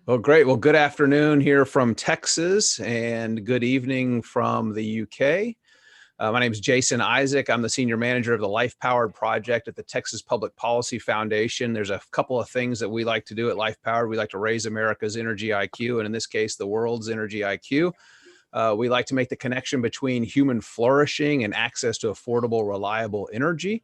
Well, great. Well, good afternoon here from Texas and good evening from the UK. My name is Jason Isaac. I'm the senior manager of the LifePowered project at the Texas Public Policy Foundation. There's a couple of things that we like to do at LifePowered. We like to raise America's energy IQ, and in this case, the world's energy IQ. We like to make the connection between human flourishing and access to affordable, reliable energy.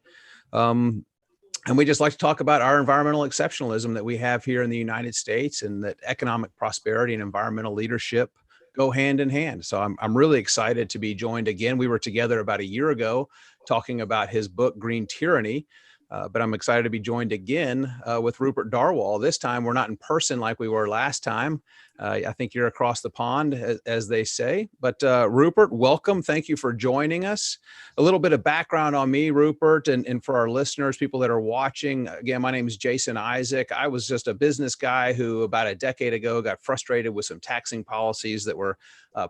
And we just like to talk about our environmental exceptionalism that we have here in the United States, and that economic prosperity and environmental leadership go hand in hand. So I'm really excited to be joined again. We were together about a year ago talking about his book, Green Tyranny, but I'm excited to be joined again with Rupert Darwall. This time we're not in person like we were last time. I think you're across the pond, as they say. But Rupert, welcome. Thank you for joining us. A little bit of background on me, Rupert, and for our listeners, people that are watching. Again, my name is Jason Isaac. I was just a business guy who about a decade ago got frustrated with some taxing policies that were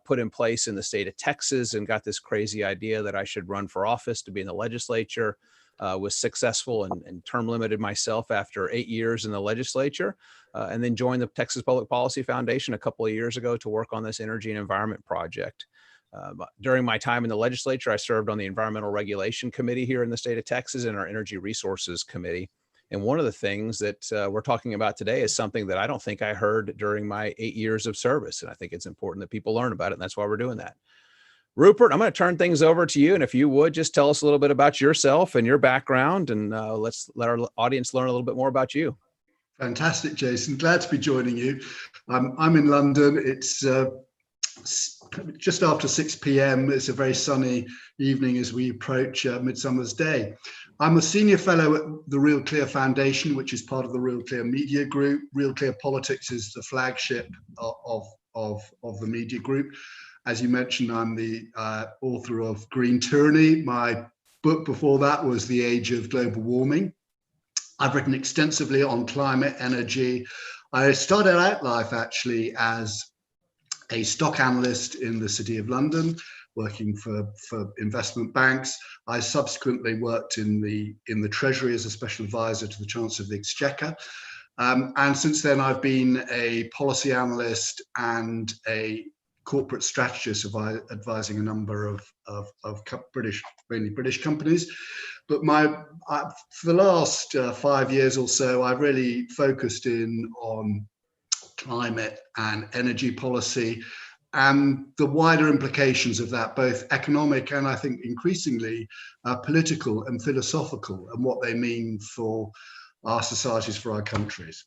put in place in the state of Texas, and got this crazy idea that I should run for office to be in the legislature. Was successful and term limited myself after 8 years in the legislature, and then joined the Texas Public Policy Foundation a couple of years ago to work on this energy and environment project. During my time in the legislature, I served on the Environmental Regulation Committee here in the state of Texas and our Energy Resources Committee. And one of the things that we're talking about today is something that I don't think I heard during my 8 years of service. And I think it's important that people learn about it, and that's why we're doing that. Rupert, I'm going to turn things over to you. And if you would, just tell us a little bit about yourself and your background, and let's let our audience learn a little bit more about you. Fantastic, Jason. Glad to be joining you. I'm in London. It's just after 6 p.m. It's a very sunny evening as we approach Midsummer's Day. I'm a senior fellow at the RealClear Foundation, which is part of the RealClear Media Group. RealClear Politics is the flagship of the media group. As you mentioned, I'm the author of Green Tyranny. My book before that was The Age of Global Warming. I've written extensively on climate, energy. I started out life actually as a stock analyst in the City of London, working for investment banks. I subsequently worked in the Treasury as a special advisor to the Chancellor of the Exchequer. And since then, I've been a policy analyst and a corporate strategist, advising a number of mainly British companies. But for the last 5 years or so, I've really focused in on climate and energy policy and the wider implications of that, both economic and I think increasingly political and philosophical, and what they mean for our societies, for our countries.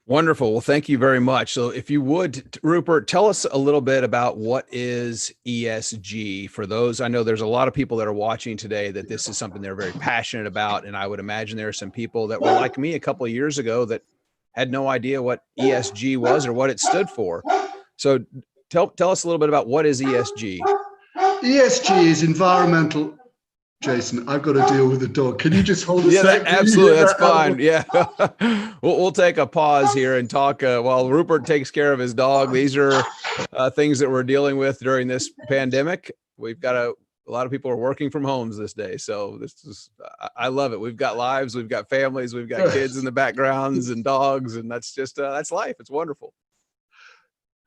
Wonderful. Well, thank you very much. So if you would, Rupert, tell us a little bit about what is ESG. For those, I know there's a lot of people that are watching today that this is something they're very passionate about. And I would imagine there are some people that were like me a couple of years ago that had no idea what ESG was or what it stood for. So tell us a little bit about what is ESG. ESG is environmental. Jason, I've got to deal with the dog. Can you just hold a sec? Absolutely, that's fine. Yeah, we'll take a pause here and talk while Rupert takes care of his dog. These are things that we're dealing with during this pandemic. We've got a lot of people are working from homes this day, so this is I love it. We've got lives, we've got families, we've got kids in the backgrounds and dogs, and that's just that's life. It's wonderful.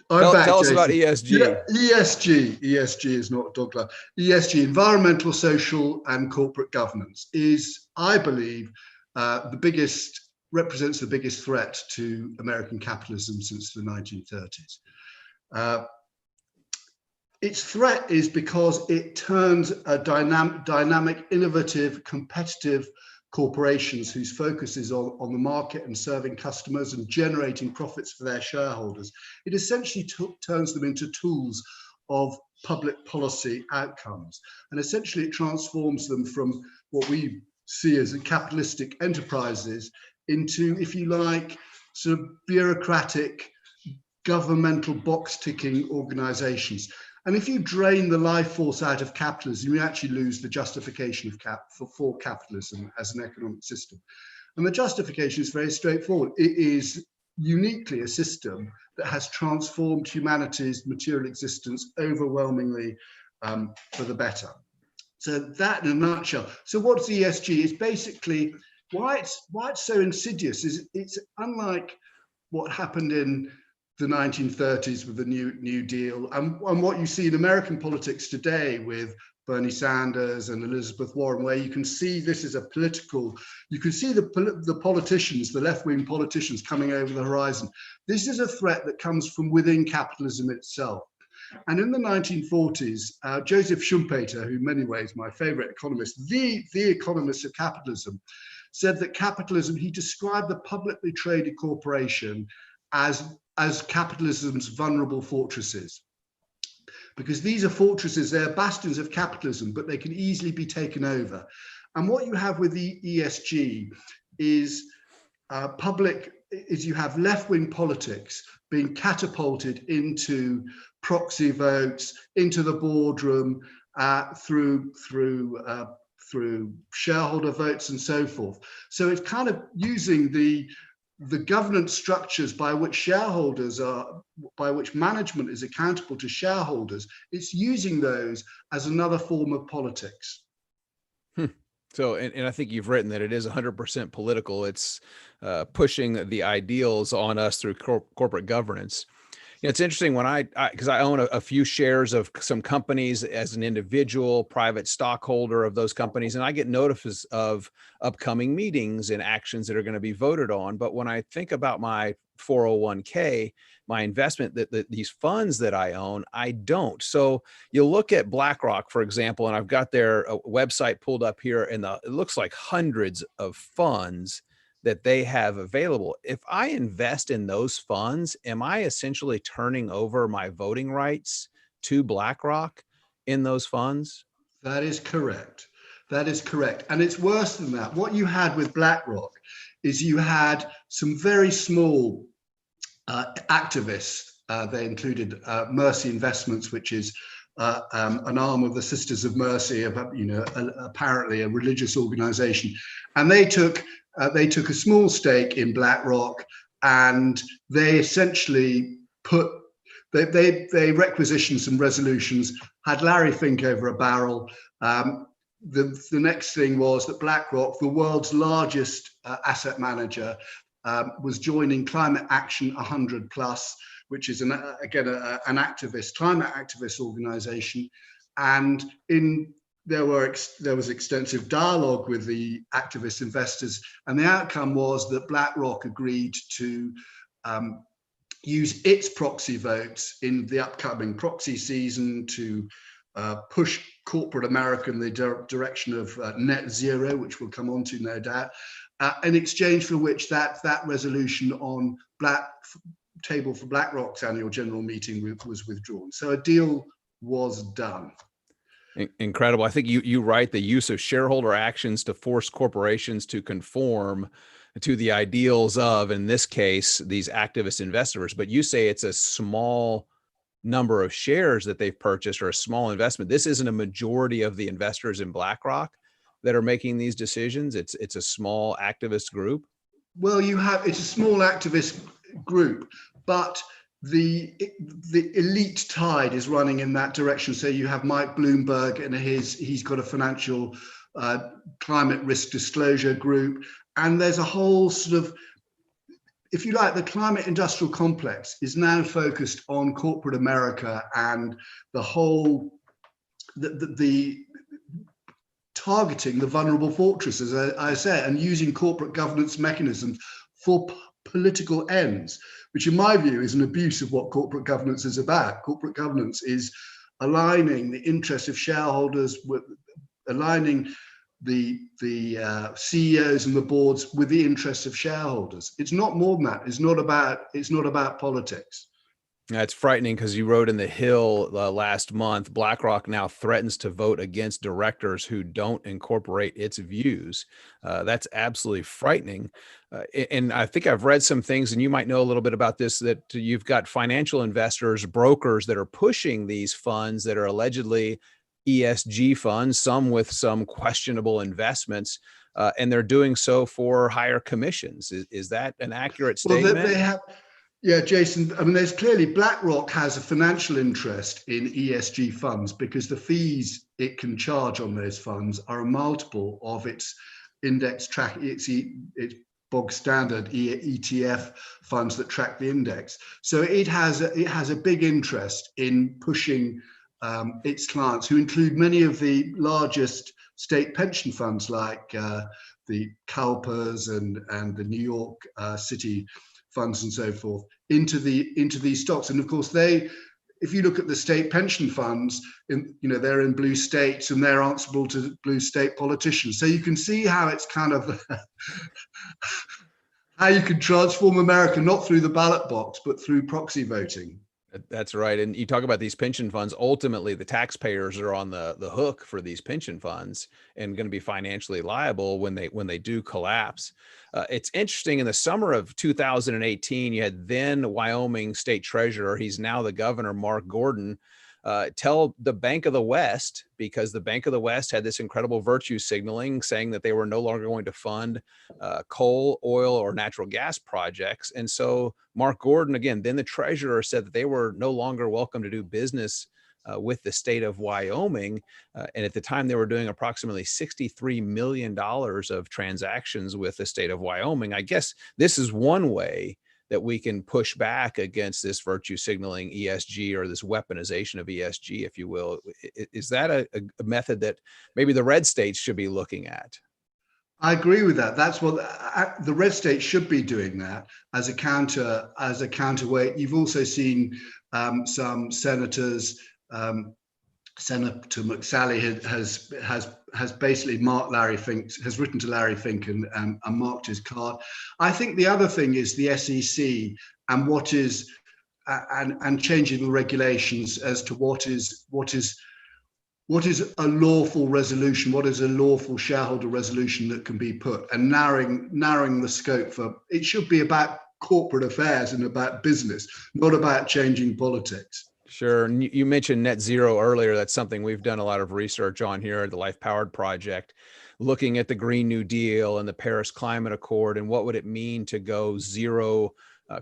Tell us about ESG. Yeah, ESG is not a dog club. ESG, environmental, social, and corporate governance, is, I believe, represents the biggest threat to American capitalism since the 1930s. Its threat is because it turns a dynamic, innovative, competitive corporations whose focus is on the market and serving customers and generating profits for their shareholders. It essentially turns them into tools of public policy outcomes. And essentially it transforms them from what we see as capitalistic enterprises into, if you like, sort of bureaucratic, governmental box-ticking organizations. And if you drain the life force out of capitalism, you actually lose the justification for capitalism as an economic system. And the justification is very straightforward. It is uniquely a system that has transformed humanity's material existence overwhelmingly for the better. So that in a nutshell. So what's ESG? It's basically why it's so insidious is it's unlike what happened in the 1930s with the New Deal and what you see in American politics today with Bernie Sanders and Elizabeth Warren, where you can see this is a political, you can see the politicians, the left-wing politicians coming over the horizon. This is a threat that comes from within capitalism itself. And in the 1940s, Joseph Schumpeter, who in many ways my favorite economist, the economist of capitalism, said that capitalism, he described the publicly traded corporation as capitalism's vulnerable fortresses. Because these are fortresses, they're bastions of capitalism, but they can easily be taken over. And what you have with the ESG is you have left-wing politics being catapulted into proxy votes, into the boardroom, through shareholder votes and so forth. So it's kind of using the governance structures by which management is accountable to shareholders. It's using those as another form of politics. So, and I think you've written that it is 100% political. It's pushing the ideals on us through corporate governance. You know, it's interesting when because I own a few shares of some companies as an individual, private stockholder of those companies, and I get notices of upcoming meetings and actions that are going to be voted on. But when I think about my 401k, my investment, these funds that I own, I don't. So you look at BlackRock, for example, and I've got their website pulled up here, and it looks like hundreds of funds that they have available. If I invest in those funds, am I essentially turning over my voting rights to BlackRock in those funds? That is correct. That is correct. And it's worse than that. What you had with BlackRock is you had some very small activists. They included Mercy Investments, which is an arm of the Sisters of Mercy, apparently a religious organization. And they took a small stake in BlackRock, and they essentially they requisitioned some resolutions, had Larry Fink over a barrel. The next thing was that BlackRock, the world's largest asset manager, was joining Climate Action 100 Plus, which is an activist, climate activist organization. And there was extensive dialogue with the activist investors, and the outcome was that BlackRock agreed to use its proxy votes in the upcoming proxy season to push corporate America in the direction of net zero, which we'll come on to, no doubt, in exchange for which that resolution on table for BlackRock's annual general meeting was withdrawn. So a deal was done. Incredible. I think you write the use of shareholder actions to force corporations to conform to the ideals of, in this case, these activist investors. But you say it's a small number of shares that they've purchased, or a small investment. This isn't a majority of the investors in BlackRock that are making these decisions. It's a small activist group. Well, it's a small activist group, but the elite tide is running in that direction. So you have Mike Bloomberg, and he's got a financial climate risk disclosure group, and there's a whole sort of, if you like, the climate industrial complex is now focused on corporate America and the whole the targeting the vulnerable fortresses, as I say, and using corporate governance mechanisms for political ends, which in my view is an abuse of what corporate governance is about. Corporate governance is aligning the interests of shareholders, with aligning the CEOs and the boards with the interests of shareholders. It's not more than that. It's not about politics. It's frightening because you wrote in The Hill last month, BlackRock now threatens to vote against directors who don't incorporate its views. That's absolutely frightening. And I think I've read some things, and you might know a little bit about this, that you've got financial investors, brokers that are pushing these funds that are allegedly ESG funds, some with some questionable investments, and they're doing so for higher commissions. Is that an accurate statement? Well, they have. Yeah, Jason, I mean, there's clearly BlackRock has a financial interest in ESG funds because the fees it can charge on those funds are a multiple of its index track. It's bog standard ETF funds that track the index. So it has a big interest in pushing its clients, who include many of the largest state pension funds like the CalPERS and the New York City funds and so forth, into these stocks. And of course, if you look at the state pension funds, they're in blue states and they're answerable to blue state politicians. So you can see how it's kind of how you can transform America, not through the ballot box, but through proxy voting. That's right. And you talk about these pension funds, ultimately the taxpayers are on the hook for these pension funds and going to be financially liable when they do collapse. It's interesting, in the summer of 2018, you had then Wyoming State Treasurer, he's now the governor, Mark Gordon, tell the Bank of the West, because the Bank of the West had this incredible virtue signaling saying that they were no longer going to fund coal, oil, or natural gas projects. And so Mark Gordon, again, then the treasurer, said that they were no longer welcome to do business with the state of Wyoming. And at the time, they were doing approximately $63 million of transactions with the state of Wyoming. I guess this is one way that we can push back against this virtue signaling ESG, or this weaponization of ESG, if you will. Is that a method that maybe the red states should be looking at? I agree with that. That's what the red states should be doing, that as a counterweight. You've also seen some senators. Senator McSally has basically marked Larry Fink, has written to Larry Fink and marked his card. I think the other thing is the SEC and and changing the regulations as to what is a lawful resolution, what is a lawful shareholder resolution that can be put, and narrowing the scope for it. Should be about corporate affairs and about business, not about changing politics. Sure. And you mentioned net zero earlier. That's something we've done a lot of research on here at the LifePowered project, looking at the Green New Deal and the Paris Climate Accord, and what would it mean to go zero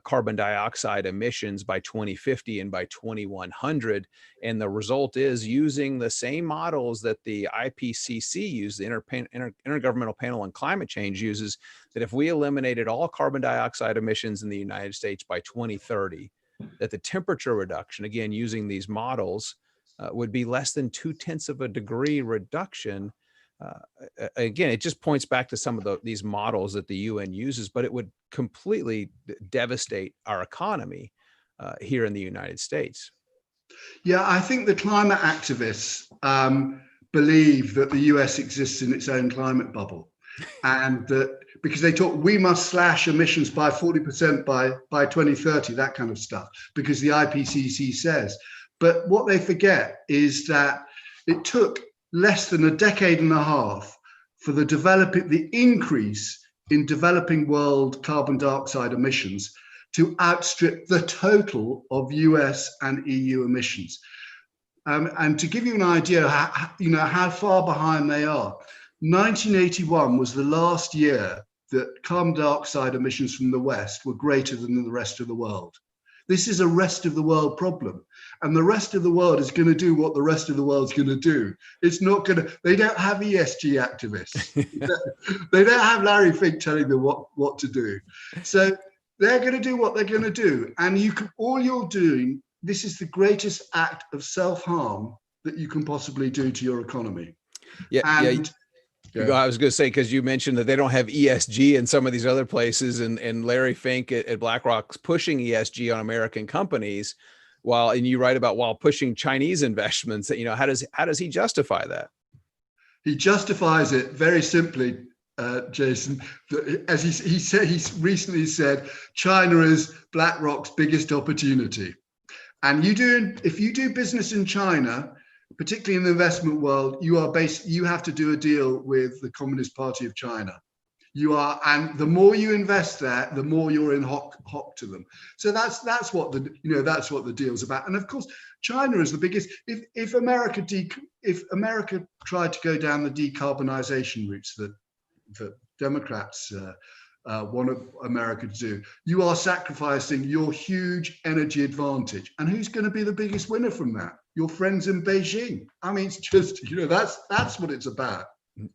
carbon dioxide emissions by 2050 and by 2100. And the result is, using the same models that the IPCC uses, the Intergovernmental Panel on Climate Change uses, that if we eliminated all carbon dioxide emissions in the United States by 2030, that the temperature reduction, again, using these models, would be less than 0.2 of a degree reduction. Again, it just points back to some of these models that the UN uses, but it would completely devastate our economy here in the United States. Yeah, I think the climate activists believe that the US exists in its own climate bubble, and that because they talk, we must slash emissions by 40% by 2030, that kind of stuff, because the IPCC says. But what they forget is that it took less than a decade and a half for the increase in developing world carbon dioxide emissions to outstrip the total of US and EU emissions. And to give you an idea, how far behind they are, 1981 was the last year that carbon dioxide emissions from the West were greater than the rest of the world. This is a rest of the world problem. And the rest of the world is going to do what the rest of the world's going to do. It's not going to, they don't have ESG activists. They don't have Larry Fink telling them what to do. So they're going to do what they're going to do. And all you're doing, this is the greatest act of self-harm that you can possibly do to your economy. Yeah. I was going to say, because you mentioned that they don't have ESG in some of these other places, and Larry Fink at BlackRock's pushing ESG on American companies, and you write about while pushing Chinese investments. How does he justify that? He justifies it very simply, Jason. As he recently said, China is BlackRock's biggest opportunity, and if you do business in China, particularly in the investment world, you have to do a deal with the Communist Party of China. And the more you invest there, the more you're in hock to them. So that's what the deal's about. And of course, China is the biggest. If America tried to go down the decarbonisation routes that Democrats want America to do, you are sacrificing your huge energy advantage. And who's going to be the biggest winner from that? Your friends in Beijing. I mean, it's just, that's what it's about.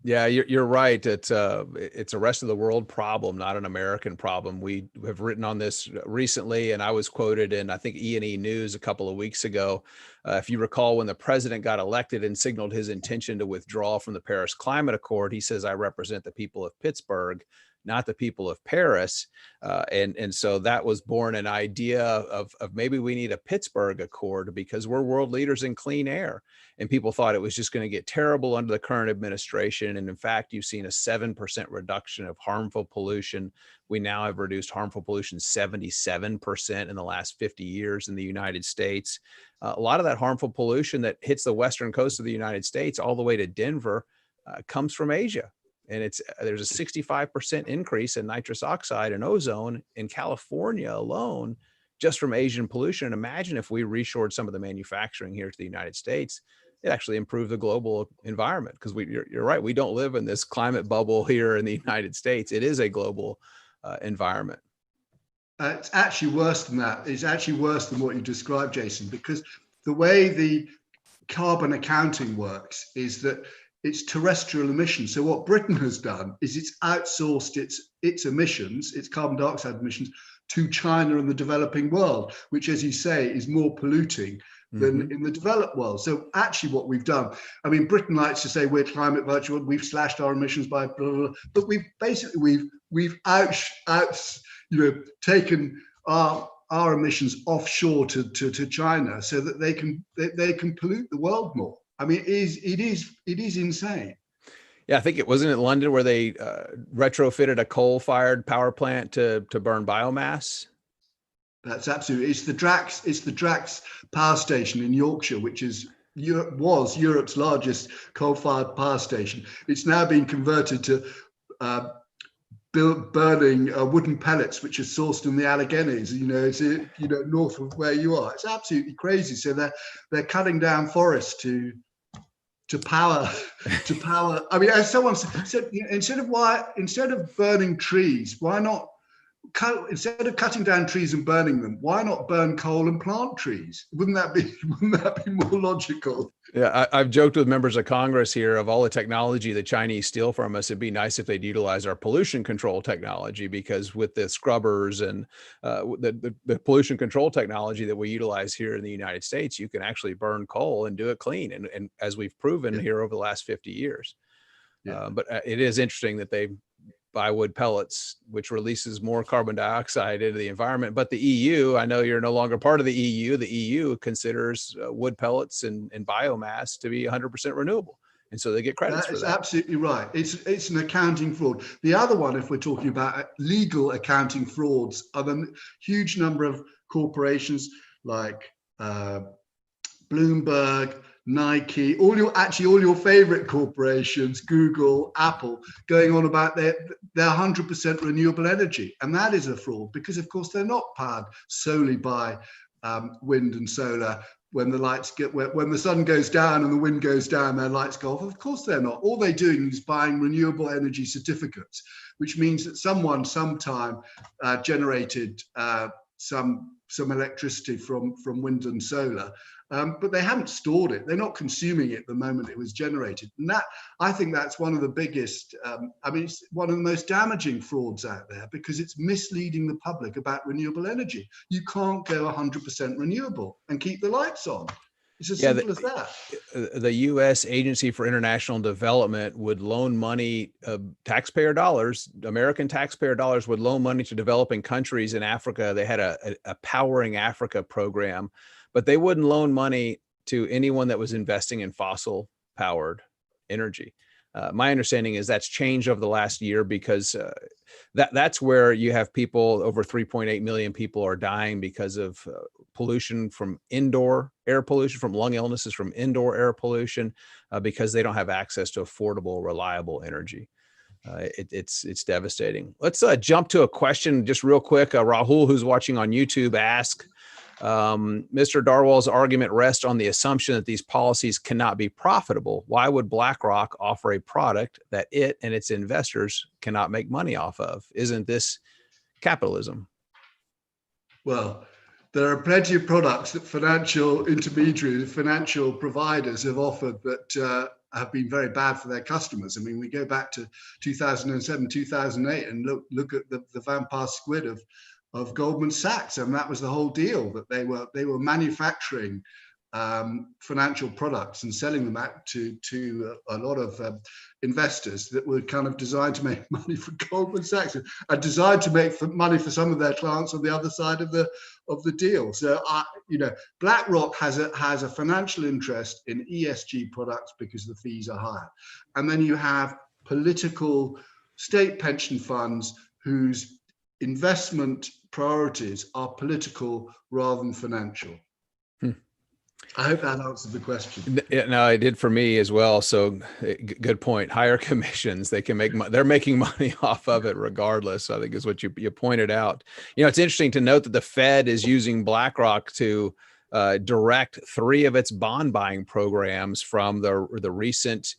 Yeah, you're right. It's a rest of the world problem, not an American problem. We have written on this recently, and I was quoted in, I think, E&E News a couple of weeks ago. If you recall, when the president got elected and signaled his intention to withdraw from the Paris Climate Accord, he says, "I represent the people of Pittsburgh, not the people of Paris." And so that was born an idea of maybe we need a Pittsburgh Accord because we're world leaders in clean air. And people thought it was just going to get terrible under the current administration. And in fact, you've seen a 7% reduction of harmful pollution. We now have reduced harmful pollution 77% in the last 50 years in the United States. A lot of that harmful pollution that hits the western coast of the United States all the way to Denver comes from Asia. And there's a 65% increase in nitrous oxide and ozone in California alone, just from Asian pollution. And imagine if we reshored some of the manufacturing here to the United States, it actually improved the global environment. Because you're right, we don't live in this climate bubble here in the United States. It is a global environment. It's actually worse than that. It's actually worse than what you described, Jason, because the way the carbon accounting works is that it's terrestrial emissions. So what Britain has done is it's outsourced its emissions, its carbon dioxide emissions, to China and the developing world, which, as you say, is more polluting than in the developed world. So actually what we've done, I mean, Britain likes to say we're climate virtual, we've slashed our emissions by blah, blah, blah, but we've taken our emissions offshore to China so that they can pollute the world more. I mean, it is insane. Yeah, I think it wasn't in London where they retrofitted a coal-fired power plant to burn biomass. That's absolutely. It's the Drax power station in Yorkshire, which was Europe's largest coal-fired power station. It's now been converted to burning wooden pellets, which are sourced in the Alleghenies. It's north of where you are. It's absolutely crazy. So they're cutting down forests to power. I mean, as someone said, instead of burning trees, why not? Instead of cutting down trees and burning them, why not burn coal and plant trees? Wouldn't that be more logical? Yeah, I've joked with members of Congress here of all the technology the Chinese steal from us. It'd be nice if they'd utilize our pollution control technology, because with the scrubbers and the pollution control technology that we utilize here in the United States, you can actually burn coal and do it clean. And as we've proven here over the last 50 years. But it is interesting that they buy wood pellets, which releases more carbon dioxide into the environment. But the EU, I know you're no longer part of the EU. The EU considers wood pellets and biomass to be 100% renewable. And so they get credits for that. That's absolutely right. It's an accounting fraud. The other one, if we're talking about legal accounting frauds, are the huge number of corporations like Bloomberg, Nike, all your favorite corporations, Google, Apple, going on about their 100% renewable energy. And that is a fraud because, of course, they're not powered solely by wind and solar. When the sun goes down and the wind goes down, their lights go off. Of course they're not. All they're doing is buying renewable energy certificates, which means that someone sometime generated some electricity from wind and solar. But they haven't stored it. They're not consuming it the moment it was generated. And I think that's one of the biggest, it's one of the most damaging frauds out there because it's misleading the public about renewable energy. You can't go 100% renewable and keep the lights on. It's as simple as that. The U.S. Agency for International Development would loan money, taxpayer dollars, American taxpayer dollars would loan money to developing countries in Africa. They had a Powering Africa program, but they wouldn't loan money to anyone that was investing in fossil powered energy. My understanding is that's changed over the last year because that's where you have people, over 3.8 million people are dying because of pollution from indoor air pollution, from lung illnesses from indoor air pollution, because they don't have access to affordable, reliable energy. It's devastating. Let's jump to a question just real quick. Rahul, who's watching on YouTube, asked, Mr. Darwall's argument rests on the assumption that these policies cannot be profitable. Why would BlackRock offer a product that it and its investors cannot make money off of? Isn't this capitalism? Well, there are plenty of products that financial intermediaries, financial providers have offered that have been very bad for their customers. I mean, we go back to 2007, 2008, and look at the vampire squid of Goldman Sachs, and that was the whole deal, that they were manufacturing financial products and selling them out to a lot of investors that were kind of designed to make money for Goldman Sachs and designed to make money for some of their clients on the other side of the deal. So BlackRock has a financial interest in ESG products because the fees are higher, and then you have political state pension funds whose investment priorities are political rather than financial. I hope that answers the question. No, it did for me as well. So good point. Higher commissions, they can make they're making money off of it regardless, I think is what you pointed out. You know, it's interesting to note that the Fed is using BlackRock to direct 3 of its bond buying programs from the recent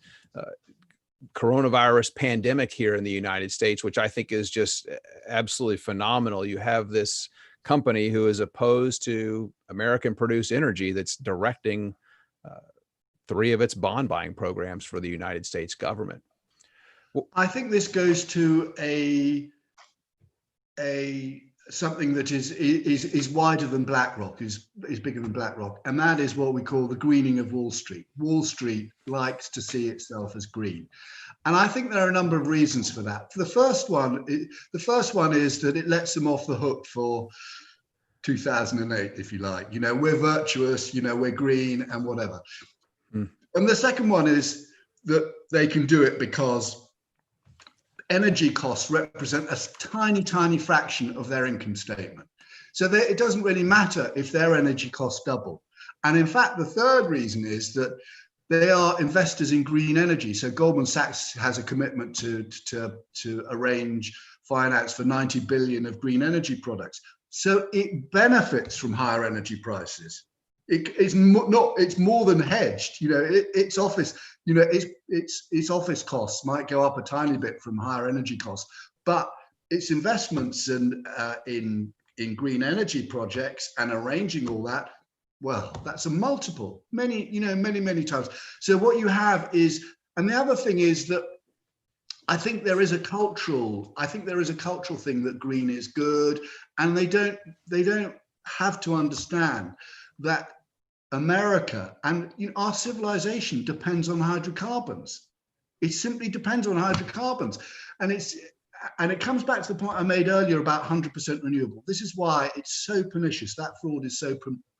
coronavirus pandemic here in the United States, which I think is just absolutely phenomenal. You have this company who is opposed to American produced energy that's directing 3 of its bond buying programs for the United States government. Well, I think this goes to something that is wider than BlackRock, is bigger than BlackRock, and that is what we call the greening of Wall Street. Wall Street likes to see itself as green, and I think there are a number of reasons for that. The first one is that it lets them off the hook for 2008, if you like. You know, we're virtuous, you know, we're green and whatever. And the second one is that they can do it because energy costs represent a tiny, tiny fraction of their income statement. So it doesn't really matter if their energy costs double. And in fact, the third reason is that they are investors in green energy. So Goldman Sachs has a commitment to arrange finance for 90 billion of green energy products. So it benefits from higher energy prices. It's more than hedged. You know, its office costs might go up a tiny bit from higher energy costs, but its investments in green energy projects and arranging all that, well, that's a multiple, many times. So what you have is, and the other thing is that I think there is a cultural thing that green is good, and they don't have to understand that America and our civilization depends on hydrocarbons. It simply depends on hydrocarbons, and it comes back to the point I made earlier about 100% renewable. This is why it's so pernicious. That fraud is so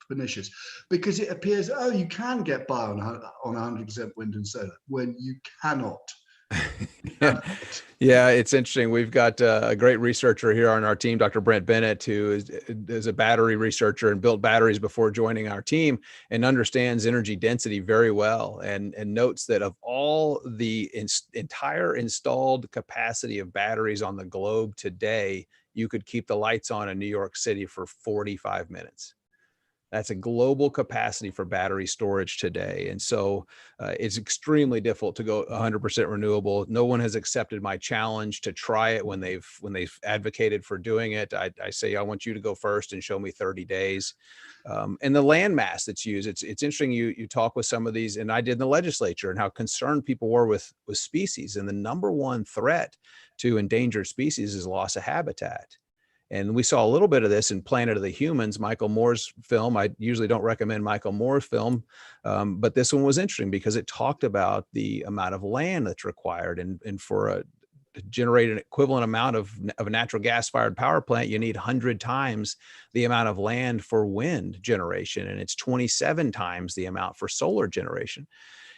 pernicious, because it appears, oh, you can get by on 100% wind and solar when you cannot. Yeah, it's interesting. We've got a great researcher here on our team, Dr. Brent Bennett, who is a battery researcher and built batteries before joining our team and understands energy density very well, and notes that of all the entire installed capacity of batteries on the globe today, you could keep the lights on in New York City for 45 minutes. That's a global capacity for battery storage today. And so it's extremely difficult to go 100% renewable. No one has accepted my challenge to try it when they've advocated for doing it. I say, I want you to go first and show me 30 days. And the land mass that's used, it's interesting. You talk with some of these, and I did in the legislature, and how concerned people were with species. And the number one threat to endangered species is loss of habitat. And we saw a little bit of this in Planet of the Humans, Michael Moore's film. I usually don't recommend Michael Moore's film, but this one was interesting because it talked about the amount of land that's required. And to generate an equivalent amount of a natural gas-fired power plant, you need 100 times the amount of land for wind generation, and it's 27 times the amount for solar generation.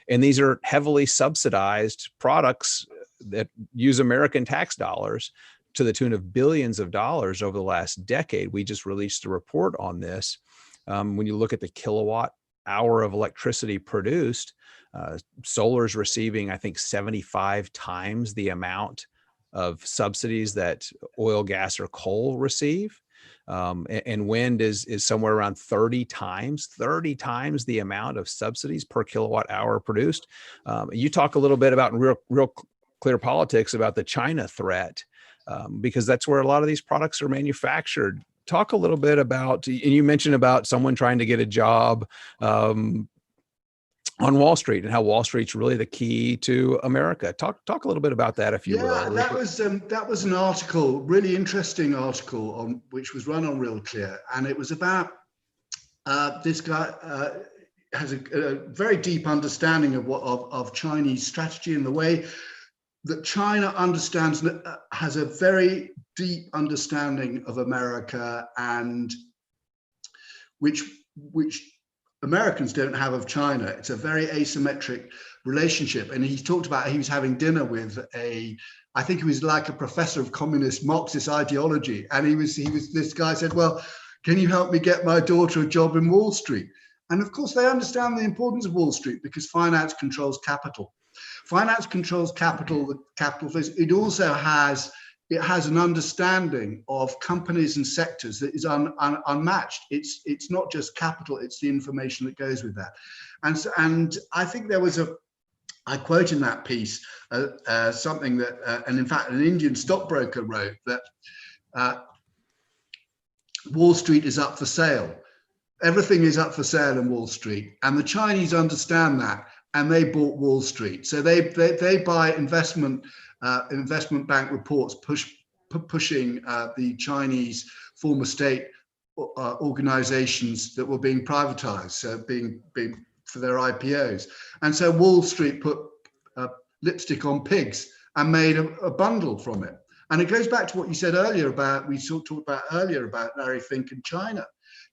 And these are heavily subsidized products that use American tax dollars to the tune of billions of dollars over the last decade. We just released a report on this. When you look at the kilowatt hour of electricity produced, solar is receiving, I think, 75 times the amount of subsidies that oil, gas, or coal receive. And wind is somewhere around 30 times the amount of subsidies per kilowatt hour produced. You talk a little bit about real clear politics about the China threat, because that's where a lot of these products are manufactured. Talk a little bit about, and you mentioned about someone trying to get a job on Wall Street and how Wall Street's really the key to America. Talk a little bit about that, if you will. Yeah, that was an article, really interesting article on which was run on RealClear, and it was about this guy has a very deep understanding of Chinese strategy and the way that China understands, has a very deep understanding of America, and which Americans don't have of China. It's a very asymmetric relationship. And he talked about, he was having dinner with I think he was like a professor of communist Marxist ideology. And this guy said, well, can you help me get my daughter a job in Wall Street? And of course they understand the importance of Wall Street because finance controls capital. Finance controls capital, the capital flows. It also has an understanding of companies and sectors that is unmatched. It's not just capital, it's the information that goes with that. And I think there was I quote in that piece something that, and in fact, an Indian stockbroker wrote that Wall Street is up for sale. Everything is up for sale in Wall Street. And the Chinese understand that, and they bought Wall Street. So they buy investment bank reports pushing the Chinese former state organizations that were being privatized, so being for their IPOs. And so Wall Street put lipstick on pigs and made a bundle from it. And it goes back to what you said earlier about, talked about earlier about Larry Fink and China.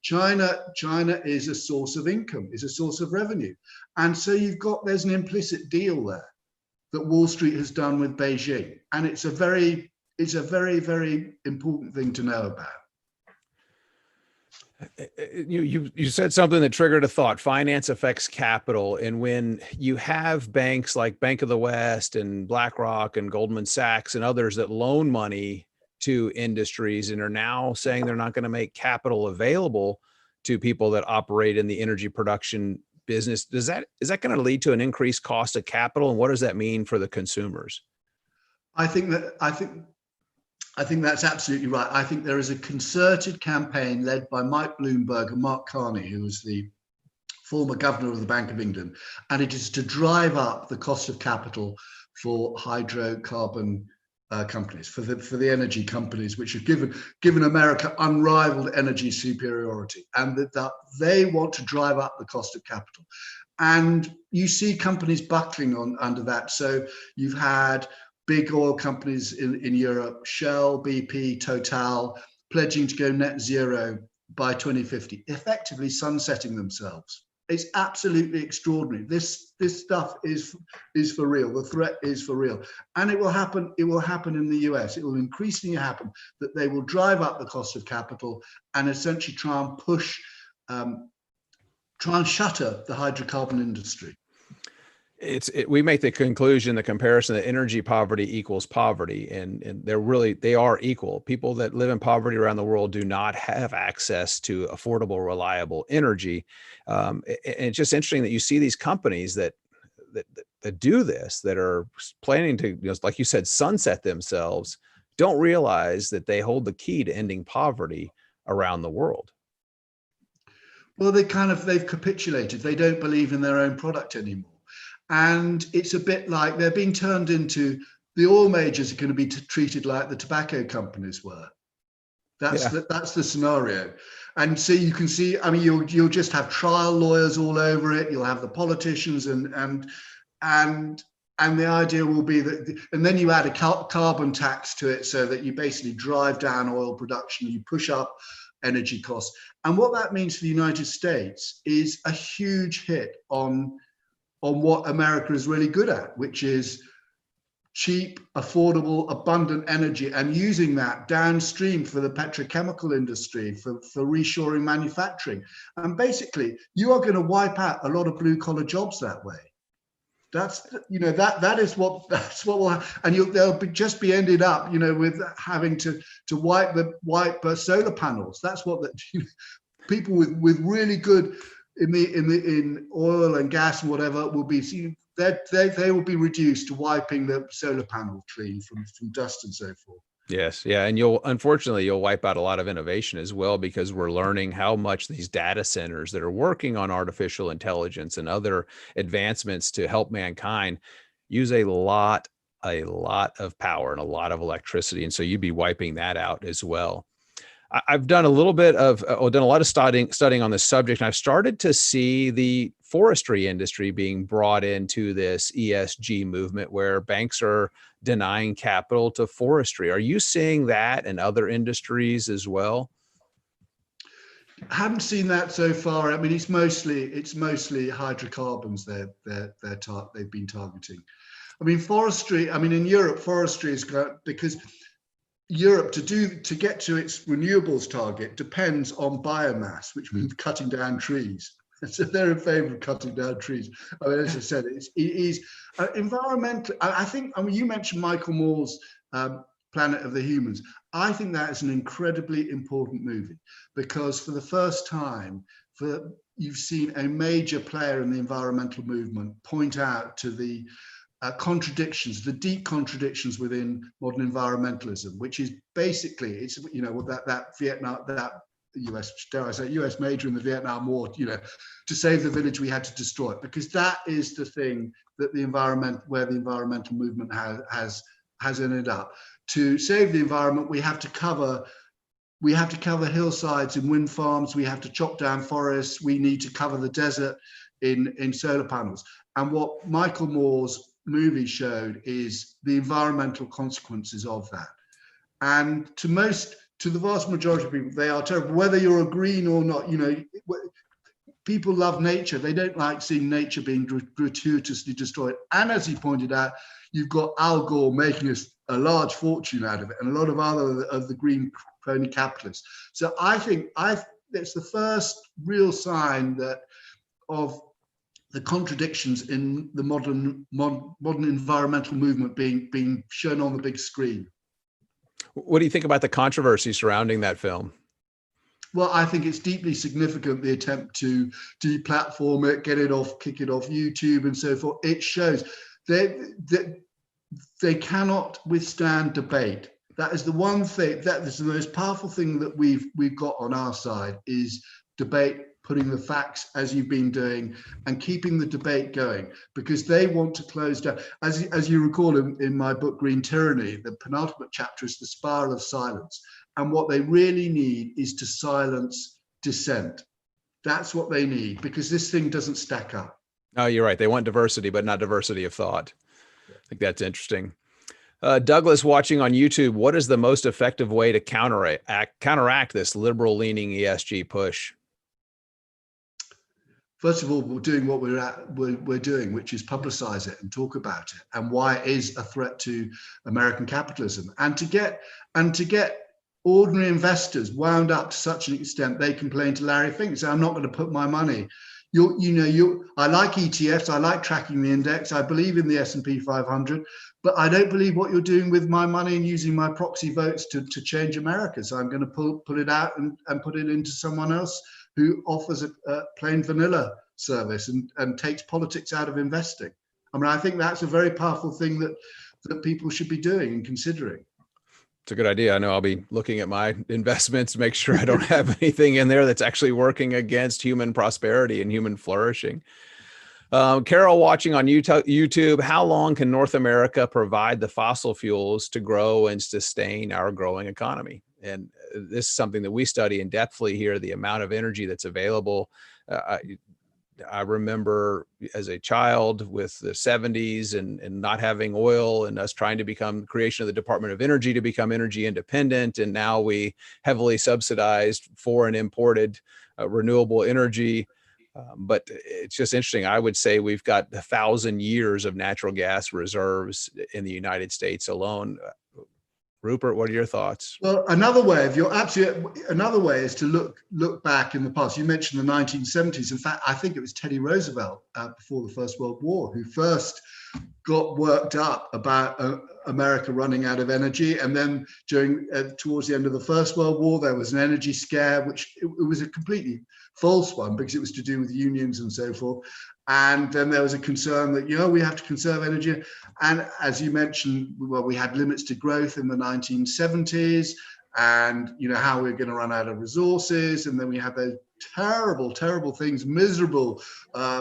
China is a source of income, is a source of revenue. And so there's an implicit deal there that Wall Street has done with Beijing. And it's a very, very important thing to know about. You said something that triggered a thought. Finance affects capital. And when you have banks like Bank of the West and BlackRock and Goldman Sachs and others that loan money to industries and are now saying they're not going to make capital available to people that operate in the energy production business, is that going to lead to an increased cost of capital? And what does that mean for the consumers? I think that's absolutely right. I think there is a concerted campaign led by Mike Bloomberg and Mark Carney, who was the former governor of the Bank of England, and it is to drive up the cost of capital for hydrocarbon companies, for the energy companies, which have given America unrivaled energy superiority, and that they want to drive up the cost of capital. And you see companies buckling under that. So you've had big oil companies in Europe, Shell, BP, Total, pledging to go net zero by 2050, effectively sunsetting themselves. It's absolutely extraordinary. This stuff is for real. The threat is for real. And it will happen. It will happen in the US. It will increasingly happen that they will drive up the cost of capital and essentially try and shutter the hydrocarbon industry. We make the conclusion, the comparison that energy poverty equals poverty, and they are equal. People that live in poverty around the world do not have access to affordable, reliable energy. And it's just interesting that you see these companies that do this, that are planning to, like you said, sunset themselves, don't realize that they hold the key to ending poverty around the world. Well, they've capitulated. They don't believe in their own product anymore. And it's a bit like they're being turned into, the oil majors are going to be treated like the tobacco companies were. That's the scenario. And so you can see, I mean, you'll just have trial lawyers all over it. You'll have the politicians and the idea will be that, and then you add a carbon tax to it so that you basically drive down oil production, you push up energy costs. And what that means for the United States is a huge hit on what America is really good at, which is cheap, affordable, abundant energy, and using that downstream for the petrochemical industry, for reshoring manufacturing. And basically, you are going to wipe out a lot of blue collar jobs that way. That's that's what will happen. And they'll just be ended up with having to wipe solar panels. That's what people with really good in oil and gas and whatever will be seen. They will be reduced to wiping the solar panel clean from dust and so forth. Yes. Yeah. And unfortunately, you'll wipe out a lot of innovation as well, because we're learning how much these data centers that are working on artificial intelligence and other advancements to help mankind use a lot of power and a lot of electricity. And so you'd be wiping that out as well. I've done a little bit of, done a lot of studying on this subject, and I've started to see the forestry industry being brought into this ESG movement, where banks are denying capital to forestry. Are you seeing that in other industries as well? I haven't seen that so far. I mean, it's mostly hydrocarbons they've been targeting. I mean, forestry. I mean, in Europe, forestry is because Europe to get to its renewables target depends on biomass, which means cutting down trees. So they're in favor of cutting down trees. I mean, as I said, it is environmental. I think. I mean, you mentioned Michael Moore's Planet of the Humans. I think that is an incredibly important movie, because for the first time, you've seen a major player in the environmental movement point out to the contradictions, the deep contradictions within modern environmentalism, which is basically, it's, you know, that Vietnam, that US, dare I say, US major in the Vietnam War, you know, to save the village we had to destroy it, because that is the thing that where the environmental movement has ended up. To save the environment, we have to cover hillsides in wind farms, we have to chop down forests, we need to cover the desert in solar panels. And what Michael Moore's movie showed is the environmental consequences of that. And to the vast majority of people, they are terrible, whether you're a green or not. You know, people love nature. They don't like seeing nature being gratuitously destroyed. And as he pointed out, you've got Al Gore making a large fortune out of it, and a lot of other of the green crony capitalists. So I think it's the first real sign of the contradictions in the modern environmental movement being shown on the big screen. What do you think about the controversy surrounding that film? Well, I think it's deeply significant, the attempt to deplatform it, kick it off YouTube and so forth. It shows that they cannot withstand debate. That is the one thing, that is the most powerful thing that we've got on our side, is debate, putting the facts as you've been doing and keeping the debate going, because they want to close down. As you recall in my book, Green Tyranny, the penultimate chapter is the spiral of silence. And what they really need is to silence dissent. That's what they need, because this thing doesn't stack up. Oh, you're right. They want diversity, but not diversity of thought. I think that's interesting. Douglas, watching on YouTube, what is the most effective way to counteract this liberal-leaning ESG push? First of all, we're doing what we're doing, which is publicize it and talk about it, and why it is a threat to American capitalism, and to get ordinary investors wound up to such an extent they complain to Larry Fink, say, I'm not going to put my money. I like ETFs, I like tracking the index, I believe in the S&P 500, but I don't believe what you're doing with my money and using my proxy votes to change America. So I'm going to pull it out and put it into someone else who offers a plain vanilla service and takes politics out of investing. I mean, I think that's a very powerful thing that people should be doing and considering. It's a good idea. I know I'll be looking at my investments to make sure I don't have anything in there that's actually working against human prosperity and human flourishing. Carol, watching on YouTube, how long can North America provide the fossil fuels to grow and sustain our growing economy? And this is something that we study in depthly here, the amount of energy that's available. I remember as a child with the 70s and not having oil, and us trying to become creation of the Department of Energy to become energy independent. And now we heavily subsidized foreign imported renewable energy. But it's just interesting. I would say we've got 1,000 years of natural gas reserves in the United States alone. Rupert, what are your thoughts? Well, another way is to look back in the past. You mentioned the 1970s. In fact, I think it was Teddy Roosevelt before the First World War who first got worked up about America running out of energy. And then towards the end of the First World War, there was an energy scare, which it was a completely false one because it was to do with unions and so forth. And then there was a concern that, we have to conserve energy. And as you mentioned, well, we had limits to growth in the 1970s, and, how we're going to run out of resources. And then we had those terrible, terrible things, miserable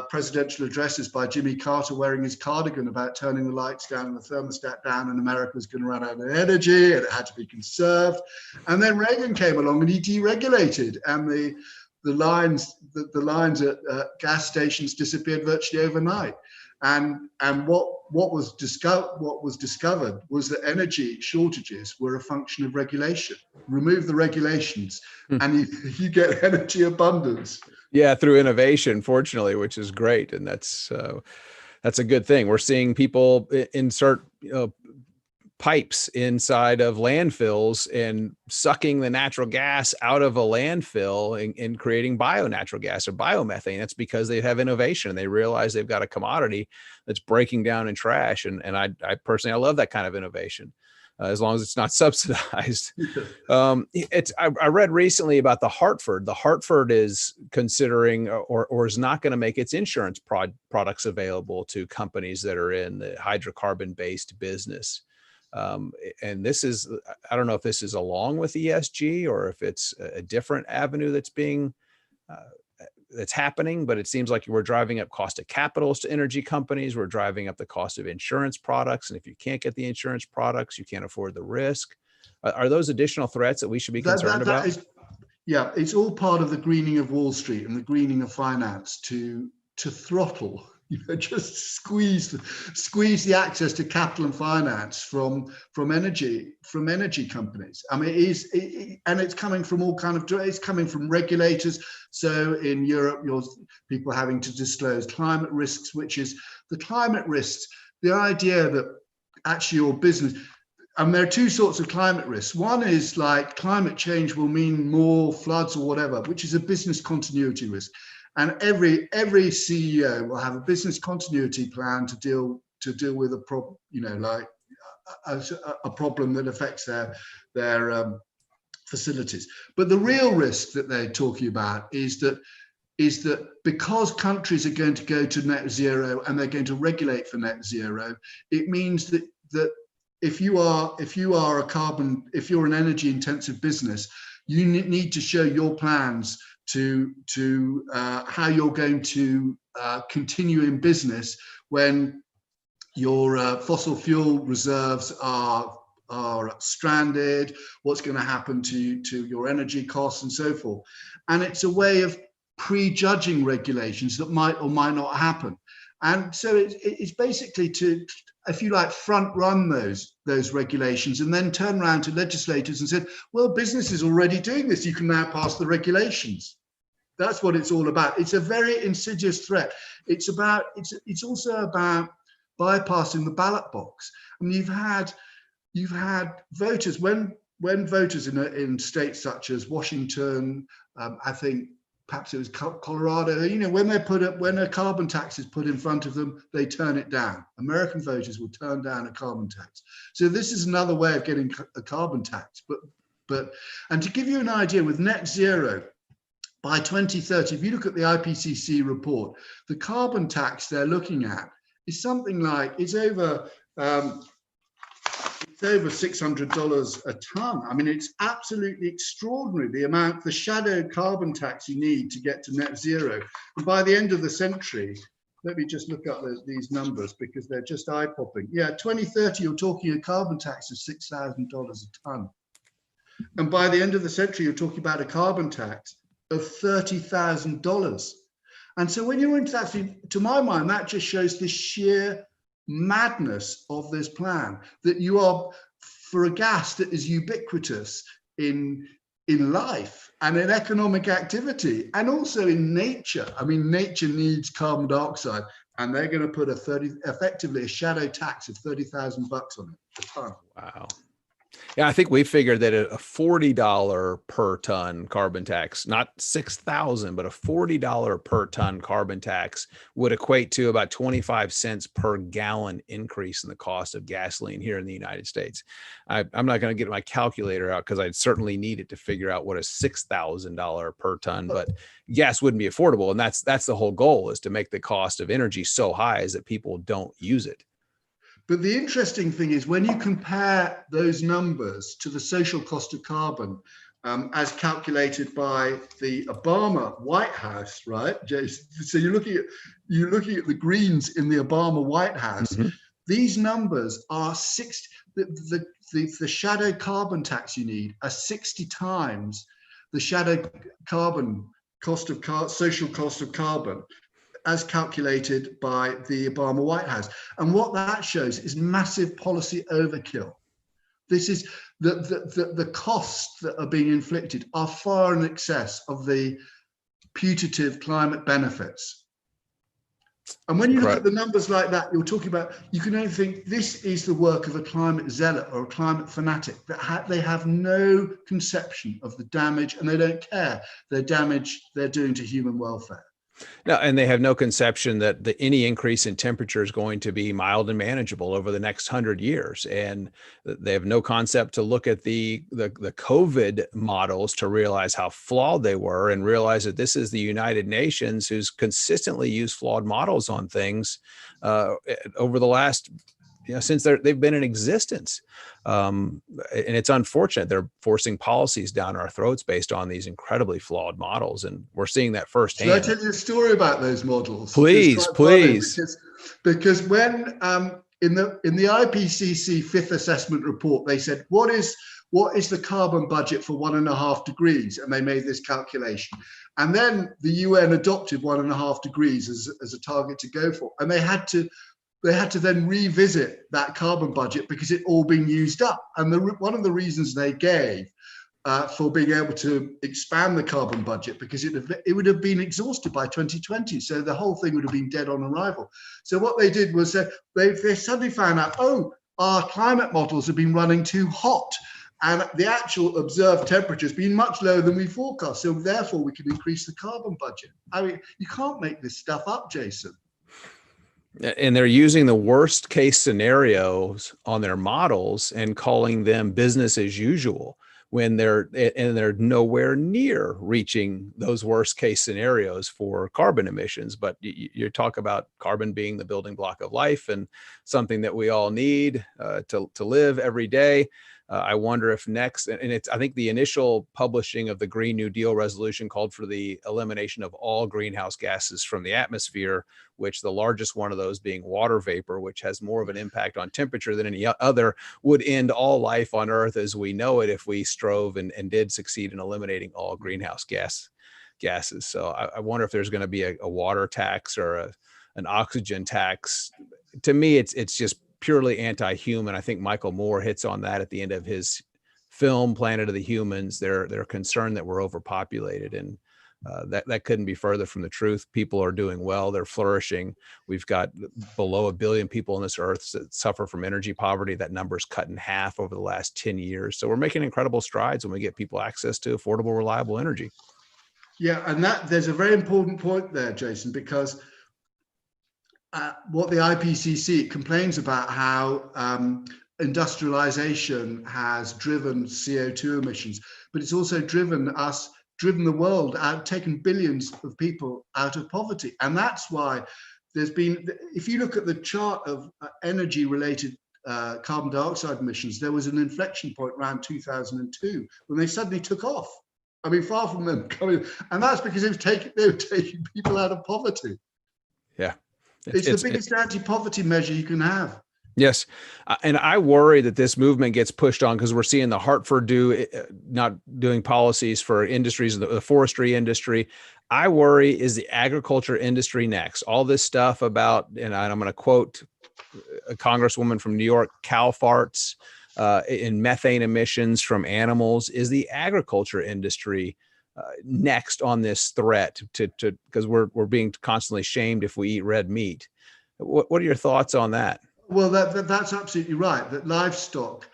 presidential addresses by Jimmy Carter wearing his cardigan about turning the lights down and the thermostat down, and America was going to run out of energy and it had to be conserved. And then Reagan came along and he deregulated, and the lines at gas stations disappeared virtually overnight. And what was discovered was that energy shortages were a function of regulation. Remove the regulations, and you get energy abundance. Yeah, through innovation, fortunately, which is great, and that's a good thing. We're seeing people insert pipes inside of landfills and sucking the natural gas out of a landfill and creating bio-natural gas or biomethane. That's because they have innovation and they realize they've got a commodity that's breaking down in trash. And I personally, I love that kind of innovation, as long as it's not subsidized. I read recently about the Hartford. The Hartford is considering or is not going to make its insurance products available to companies that are in the hydrocarbon-based business. And this is, I don't know if this is along with ESG or if it's a different avenue that's happening, but it seems like we're driving up cost of capitals to energy companies. We're driving up the cost of insurance products. And if you can't get the insurance products, you can't afford the risk. Are those additional threats that we should be concerned about? Yeah, it's all part of the greening of Wall Street and the greening of finance to throttle, just squeeze the access to capital and finance from energy companies. I mean, and it's coming from all kind of, it's coming from regulators. So in Europe, people having to disclose climate risks, which is the climate risks, the idea that actually your business, and there are two sorts of climate risks. One is like climate change will mean more floods or whatever, which is a business continuity risk. And every CEO will have a business continuity plan to deal with a problem, like a problem that affects their facilities. But the real risk that they're talking about is that because countries are going to go to net zero and they're going to regulate for net zero, it means that if you are an energy intensive business, you need to show your plans to how you're going to continue in business when your fossil fuel reserves are stranded, what's going to happen to your energy costs and so forth. And it's a way of prejudging regulations that might or might not happen. And so it's basically to, if you like, front run those regulations and then turn around to legislators and said, well, business is already doing this, you can now pass the regulations. That's what it's all about. It's a very insidious threat. It's also about bypassing the ballot box. I mean, you've had voters when voters in states such as Washington, I think perhaps it was Colorado, when a carbon tax is put in front of them, they turn it down. American voters will turn down a carbon tax. So this is another way of getting a carbon tax. And to give you an idea, with net zero, by 2030, if you look at the IPCC report, the carbon tax they're looking at is something like, it's over $600 a ton. I mean, it's absolutely extraordinary, the shadow carbon tax you need to get to net zero. And by the end of the century, let me just look up these numbers because they're just eye-popping. Yeah, 2030, you're talking a carbon tax of $6,000 a ton. And by the end of the century, you're talking about a carbon tax of $30,000. And so when you're into that, to my mind, that just shows the sheer madness of this plan, that you are, for a gas that is ubiquitous in life and in economic activity and also in nature. I mean, nature needs carbon dioxide, and they're going to put effectively a shadow tax of $30,000 on it a ton. Wow. Yeah, I think we figured that a $40 per ton carbon tax, not 6,000, but a $40 per ton carbon tax would equate to about 25 cents per gallon increase in the cost of gasoline here in the United States. I'm not going to get my calculator out because I'd certainly need it to figure out what a $6,000 per ton, but gas wouldn't be affordable. And that's the whole goal, is to make the cost of energy so high as that people don't use it. But the interesting thing is when you compare those numbers to the social cost of carbon, as calculated by the Obama White House, right, Jason? So you're looking at the Greens in the Obama White House. Mm-hmm. These numbers are the shadow carbon tax you need are 60 times the shadow carbon cost of social cost of carbon, as calculated by the Obama White House. And what that shows is massive policy overkill. This is the costs that are being inflicted are far in excess of the putative climate benefits. And when you look at the numbers like that, you're talking about, you can only think this is the work of a climate zealot or a climate fanatic, that they have no conception of the damage, and they don't care the damage they're doing to human welfare. No, and they have no conception that any increase in temperature is going to be mild and manageable over the next 100 years. And they have no concept to look at the COVID models to realize how flawed they were, and realize that this is the United Nations who's consistently used flawed models on things over the last, since they've been in existence. And it's unfortunate they're forcing policies down our throats based on these incredibly flawed models. And we're seeing that firsthand. Should I tell you a story about those models? Please. Because when in the IPCC fifth assessment report, they said, what is the carbon budget for 1.5 degrees? And they made this calculation. And then the UN adopted 1.5 degrees as a target to go for. And they had to then revisit that carbon budget because it all been used up. And one of the reasons they gave for being able to expand the carbon budget, because it would have been exhausted by 2020. So the whole thing would have been dead on arrival. So what they did was they suddenly found out, our climate models have been running too hot, and the actual observed temperature has been much lower than we forecast. So therefore we can increase the carbon budget. I mean, you can't make this stuff up, Jason. And they're using the worst case scenarios on their models and calling them business as usual, when they're nowhere near reaching those worst case scenarios for carbon emissions. But you talk about carbon being the building block of life and something that we all need to live every day. I wonder if next, and I think the initial publishing of the Green New Deal resolution called for the elimination of all greenhouse gases from the atmosphere, which the largest one of those being water vapor, which has more of an impact on temperature than any other, would end all life on Earth as we know it if we strove and did succeed in eliminating all greenhouse gases. So I wonder if there's going to be a water tax or an oxygen tax. To me, it's just purely anti-human. I think Michael Moore hits on that at the end of his film, Planet of the Humans. They're concerned that we're overpopulated, and that couldn't be further from the truth. People are doing well. They're flourishing. We've got below 1 billion people on this earth that suffer from energy poverty. That number's cut in half over the last 10 years. So we're making incredible strides when we get people access to affordable, reliable energy. Yeah, and there's a very important point there, Jason, because what the IPCC complains about, how industrialization has driven CO2 emissions, but it's also driven the world out, taken billions of people out of poverty. And that's why there's been, if you look at the chart of energy-related carbon dioxide emissions, there was an inflection point around 2002 when they suddenly took off. I mean, far from them coming, and that's because they were taking people out of poverty. Yeah. It's the biggest anti-poverty measure you can have. Yes. And I worry that this movement gets pushed on because we're seeing the Hartford not doing policies for industries, the forestry industry. I worry, is the agriculture industry next? All this stuff about, and I'm going to quote a congresswoman from New York, cow farts and methane emissions from animals. Is the agriculture industry next on this threat because we're being constantly shamed if we eat red meat? What are your thoughts on that? Well, that's absolutely right. That livestock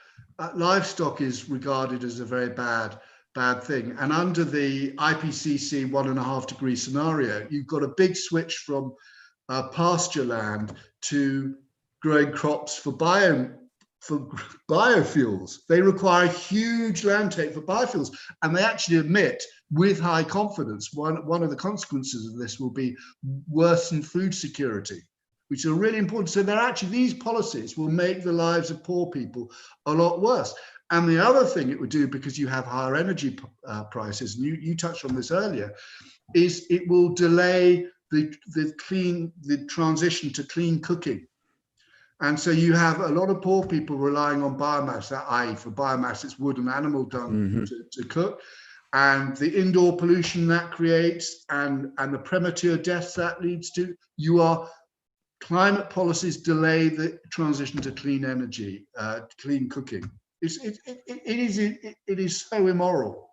livestock is regarded as a very bad thing. And under the IPCC 1.5 degree scenario, you've got a big switch from pasture land to growing crops for biofuels. They require huge land take for biofuels, and they actually admit with high confidence one of the consequences of this will be worsened food security, which are really important. So they're actually, these policies will make the lives of poor people a lot worse. And the other thing it would do, because you have higher energy prices, and you touched on this earlier, is it will delay the transition to clean cooking. And so you have a lot of poor people relying on biomass, i.e. for biomass, it's wood and animal dung to cook, and the indoor pollution that creates, and the premature deaths that leads to. Climate policies delay the transition to clean energy, clean cooking. It is so immoral.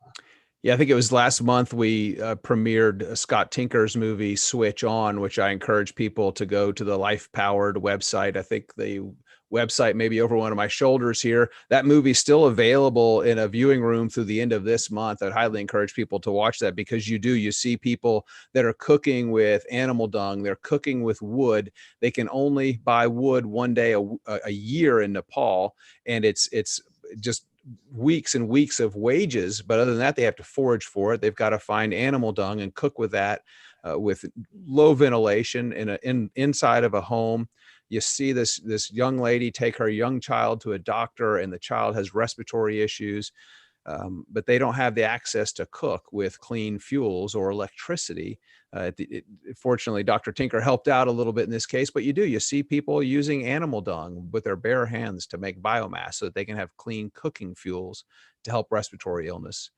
Yeah, I think it was last month we premiered Scott Tinker's movie Switch On, which I encourage people to go to the LifePowered website. I think the website may be over one of my shoulders here. That movie's still available in a viewing room through the end of this month. I'd highly encourage people to watch that, because you see people that are cooking with animal dung. They're cooking with wood. They can only buy wood one day a year in Nepal, and it's just weeks and weeks of wages. But other than that, they have to forage for it. They've got to find animal dung and cook with that, with low ventilation inside of a home. You see this young lady take her young child to a doctor, and the child has respiratory issues, but they don't have the access to cook with clean fuels or electricity. Fortunately, Dr. Tinker helped out a little bit in this case, but you see people using animal dung with their bare hands to make biomass so that they can have clean cooking fuels to help respiratory illness.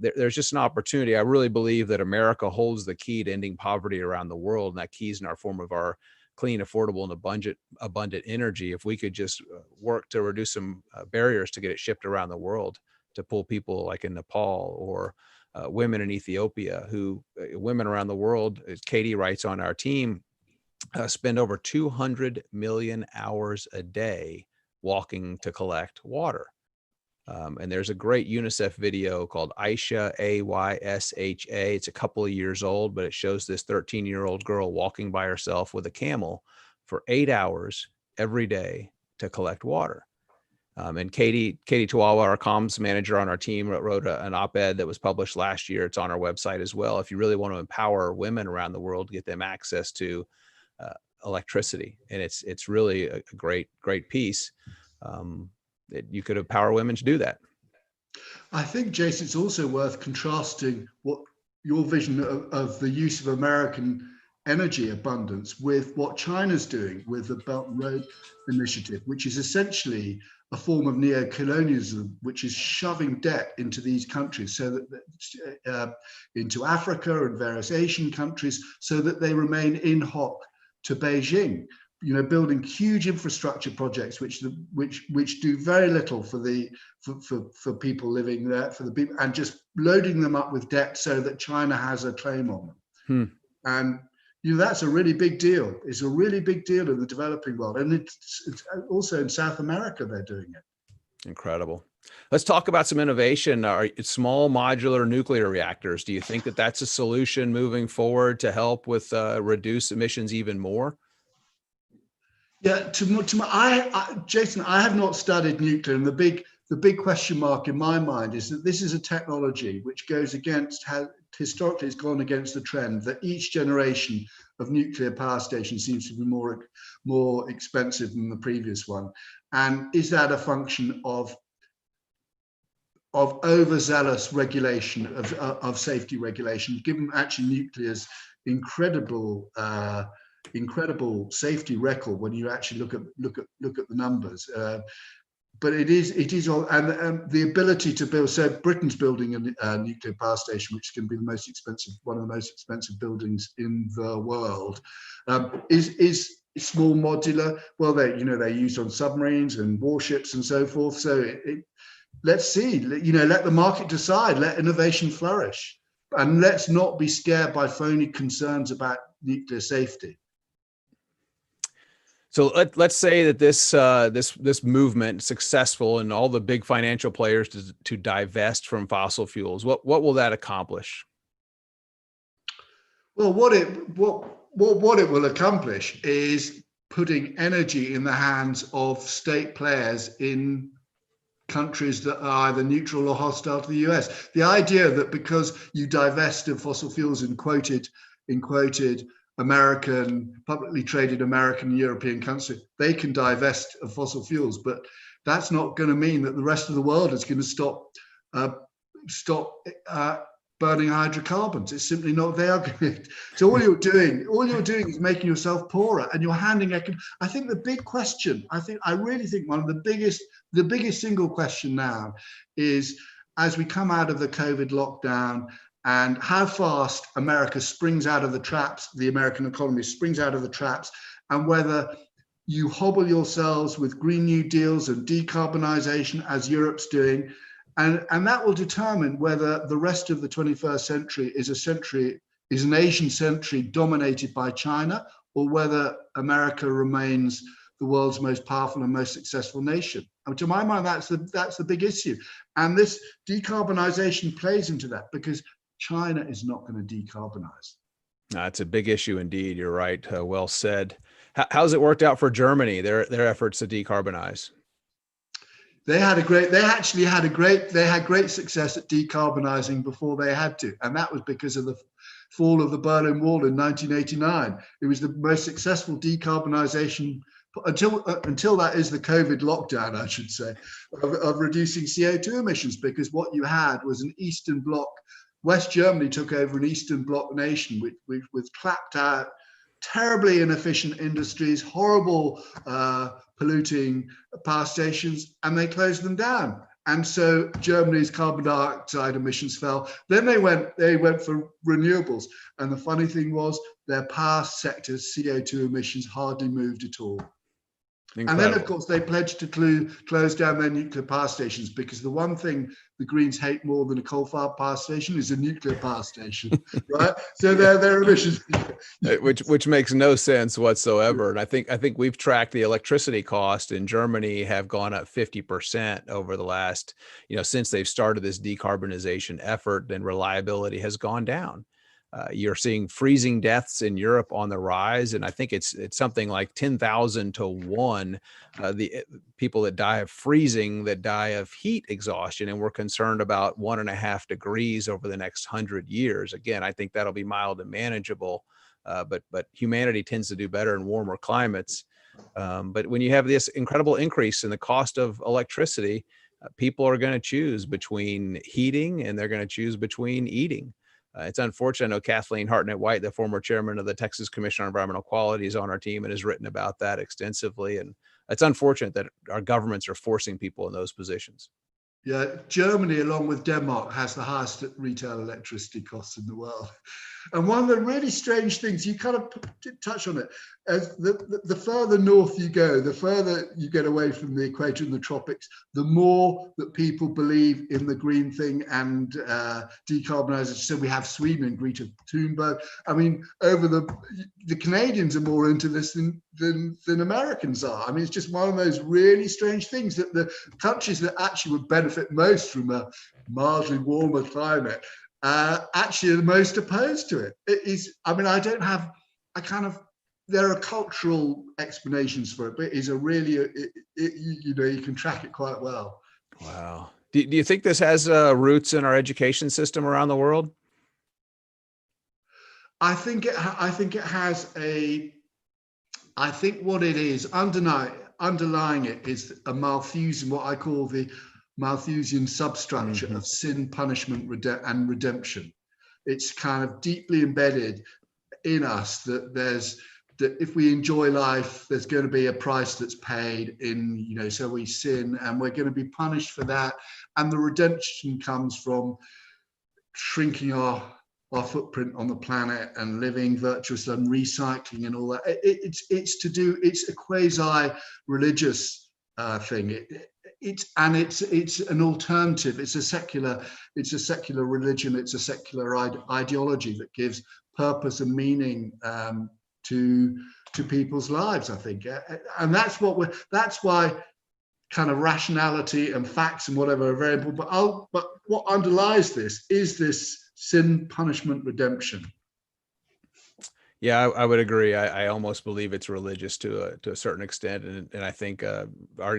There's just an opportunity. I really believe that America holds the key to ending poverty around the world, and that key's in our form of our clean, affordable, and abundant energy. If we could just work to reduce some barriers to get it shipped around the world, to pull people like in Nepal, or women in Ethiopia, women around the world, as Katie writes on our team, spend over 200 million hours a day walking to collect water. And there's a great UNICEF video called Aisha, Aysha. It's a couple of years old, but it shows this 13-year-old girl walking by herself with a camel for 8 hours every day to collect water. And Katie Tuawa, our comms manager on our team, wrote an op-ed that was published last year. It's on our website as well. If you really want to empower women around the world, get them access to electricity, and it's really a great piece. You could empower women to do that. I think, Jason, it's also worth contrasting what your vision of the use of American energy abundance with what China's doing with the Belt and Road Initiative, which is essentially a form of neo-colonialism, which is shoving debt into these countries, so that into Africa and various Asian countries, so that they remain in hoc to Beijing. Building huge infrastructure projects which do very little for people living there, for the people, and just loading them up with debt so that China has a claim on them. And that's a really big deal. It's a really big deal in the developing world, and it's also in South America they're doing it. Incredible. Let's talk about some innovation. Small modular nuclear reactors. Do you think that that's a solution moving forward to help with reduce emissions even more? Yeah, Jason, I have not studied nuclear, and the big question mark in my mind is that this is a technology which goes against how historically it's gone against the trend that each generation of nuclear power stations seems to be more expensive than the previous one. And is that a function of overzealous regulation of safety regulation, given actually nuclear's incredible safety record when you actually look at the numbers? But it is all, and the ability to build. So Britain's building a nuclear power station, which is going to be one of the most expensive buildings in the world. Is small modular. Well, they're used on submarines and warships and so forth. So let's see. Let the market decide. Let innovation flourish, and let's not be scared by phony concerns about nuclear safety. So let's say that this movement is successful and all the big financial players to divest from fossil fuels. What will that accomplish? Well, what it will accomplish is putting energy in the hands of state players in countries that are either neutral or hostile to the US. The idea that because you divest of fossil fuels in quoted American, publicly traded American and European countries, they can divest of fossil fuels, but that's not going to mean that the rest of the world is going to stop burning hydrocarbons. It's simply not. They are going to. So all you're doing is making yourself poorer, and you're handing. I think the big question. I really think one of the biggest single question now is, as we come out of the COVID lockdown, and how fast America springs out of the traps, the American economy springs out of the traps, and whether you hobble yourselves with Green New Deals and decarbonisation as Europe's doing, and that will determine whether the rest of the 21st century is an Asian century dominated by China, or whether America remains the world's most powerful and most successful nation. And to my mind, that's the big issue. And this decarbonisation plays into that, because China is not going to decarbonize. It's a big issue indeed. You're right. Well said. How's it worked out for Germany, their efforts to decarbonize? They had great success at decarbonizing before they had to. And that was because of the fall of the Berlin Wall in 1989. It was the most successful decarbonization until that is the COVID lockdown, I should say, of reducing CO2 emissions, because what you had was an Eastern Bloc. West Germany took over an Eastern Bloc nation with clapped out, terribly inefficient industries, horrible polluting power stations, and they closed them down. And so Germany's carbon dioxide emissions fell. Then they went for renewables. And the funny thing was, their power sector's CO2 emissions hardly moved at all. Incredible. And then, of course, they pledged to close down their nuclear power stations, because the one thing the Greens hate more than a coal-fired power station is a nuclear power station, right? So their emissions, which makes no sense whatsoever. And I think we've tracked the electricity cost in Germany have gone up 50% over the last, since they've started this decarbonization effort, and reliability has gone down. You're seeing freezing deaths in Europe on the rise, and I think it's something like 10,000 to 1 the people that die of freezing that die of heat exhaustion, and we're concerned about 1.5 degrees over the next 100 years. Again, I think that'll be mild and manageable, but humanity tends to do better in warmer climates. But when you have this incredible increase in the cost of electricity, people are going to choose between heating and they're going to choose between eating. It's unfortunate. I know Kathleen Hartnett-White, the former chairman of the Texas Commission on Environmental Quality, is on our team and has written about that extensively. And it's unfortunate that our governments are forcing people in those positions. Yeah, Germany, along with Denmark, has the highest retail electricity costs in the world. And one of the really strange things, you kind of touch on it, as the further north you go, the further you get away from the equator and the tropics, the more that people believe in the green thing and decarbonisation. So we have Sweden and Greta Thunberg. I mean, the Canadians are more into this than Americans are. I mean, it's just one of those really strange things that the countries that actually would benefit most from a mildly warmer climate actually are the most opposed to it. It is, I mean, there are cultural explanations for it, but it is you can track it quite well. Wow. Do you think this has roots in our education system around the world? I think what it is, underlying it is a Malthusian, what I call the Malthusian substructure of sin, punishment, and redemption. It's kind of deeply embedded in us that if we enjoy life, there's going to be a price that's paid so we sin and we're going to be punished for that. And the redemption comes from shrinking our footprint on the planet and living virtuous and recycling and all that. It's a quasi-religious thing. It's an alternative. It's a secular religion. It's a secular ideology that gives purpose and meaning to people's lives, I think. And that's why kind of rationality and facts and whatever are very important. But what underlies this is this sin, punishment, redemption. Yeah, I would agree. I almost believe it's religious to a certain extent, and I think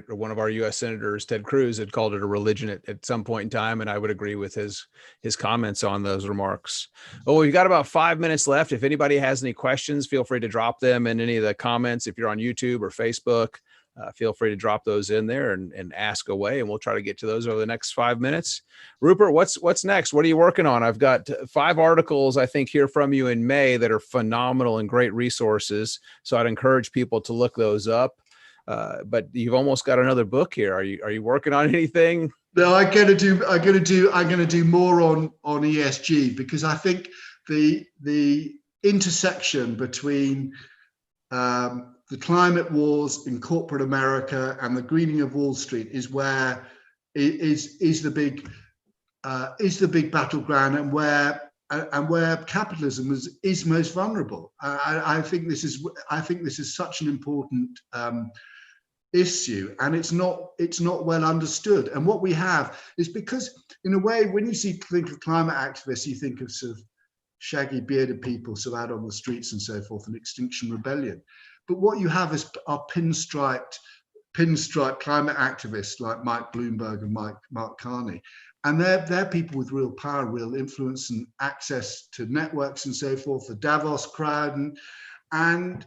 one of our U.S. senators, Ted Cruz, had called it a religion at some point in time, and I would agree with his comments on those remarks. Oh, we've got about 5 minutes left. If anybody has any questions, feel free to drop them in any of the comments. If you're on YouTube or Facebook, feel free to drop those in there and ask away, and we'll try to get to those over the next 5 minutes. Rupert, what's next? What are you working on? I've got 5 articles, I think, here from you in May that are phenomenal and great resources. So I'd encourage people to look those up. But you've almost got another book here. Are you working on anything? No, I'm going to do more on ESG, because I think the intersection between the climate wars in corporate America and the greening of Wall Street is where is the big battleground, and where capitalism is most vulnerable. I think this is such an important issue, and it's not well understood. And what we have is, because in a way, when you think of climate activists, you think of sort of shaggy bearded people sort of out on the streets and so forth, and Extinction Rebellion. But what you have are pinstriped climate activists like Mike Bloomberg and Mark Carney. And they're people with real power, real influence and access to networks and so forth, the Davos crowd. And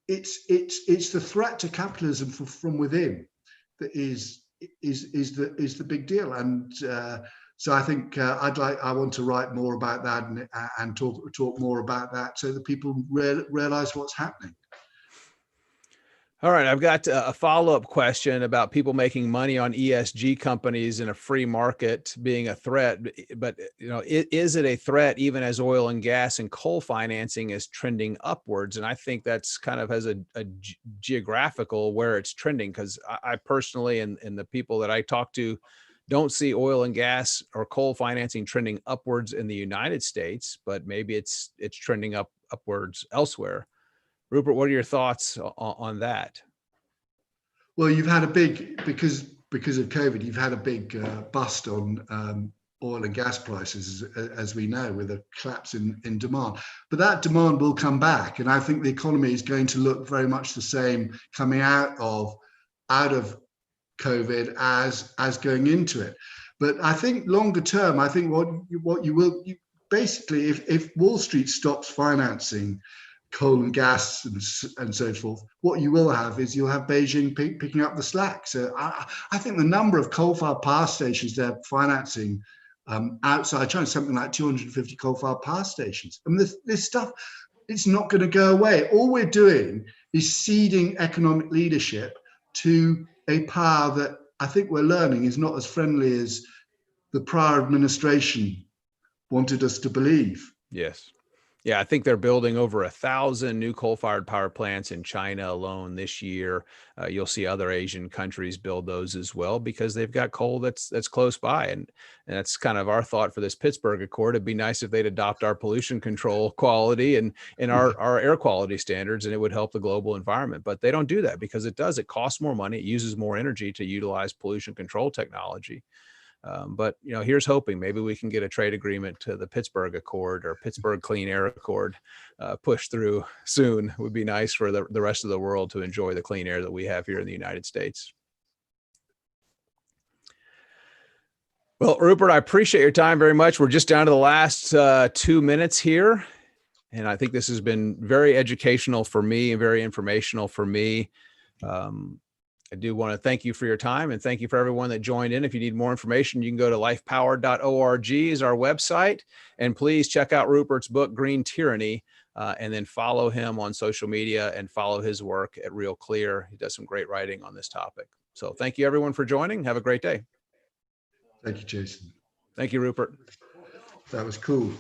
it's the threat to capitalism from within that is the big deal. And so I think I want to write more about that and talk more about that, so that people realize what's happening. All right, I've got a follow-up question about people making money on ESG companies in a free market being a threat. But is it a threat even as oil and gas and coal financing is trending upwards? And I think that's kind of has a geographical where it's trending, because I personally and the people that I talk to don't see oil and gas or coal financing trending upwards in the United States, but maybe it's trending upwards elsewhere. Rupert, what are your thoughts on that? Well, you've had a big, because of COVID, you've had a big bust on oil and gas prices, as we know, with a collapse in demand. But that demand will come back, and I think the economy is going to look very much the same coming out of COVID as going into it. But I think longer term, I think what you will basically, if Wall Street stops financing coal and gas and so forth, what you will have is you'll have Beijing picking up the slack. So I think the number of coal-fired power stations they're financing outside China, something like 250 coal-fired power stations. I mean, this stuff, it's not going to go away. All we're doing is ceding economic leadership to a power that I think we're learning is not as friendly as the prior administration wanted us to believe. Yes. Yeah, I think they're building over 1,000 new coal-fired power plants in China alone this year. You'll see other Asian countries build those as well, because they've got coal that's close by. And that's kind of our thought for this Pittsburgh Accord. It'd be nice if they'd adopt our pollution control quality and our air quality standards, and it would help the global environment. But they don't do that, because it costs more money. It uses more energy to utilize pollution control technology. But here's hoping maybe we can get a trade agreement to the Pittsburgh Accord or Pittsburgh Clean Air Accord pushed through soon. It would be nice for the rest of the world to enjoy the clean air that we have here in the United States. Well, Rupert, I appreciate your time very much. We're just down to the last 2 minutes here, and I think this has been very educational for me and very informational for me. I do want to thank you for your time, and thank you for everyone that joined in. If you need more information, you can go to lifepowered.org is our website. And please check out Rupert's book, Green Tyranny, and then follow him on social media and follow his work at RealClear. He does some great writing on this topic. So thank you, everyone, for joining. Have a great day. Thank you, Jason. Thank you, Rupert. That was cool.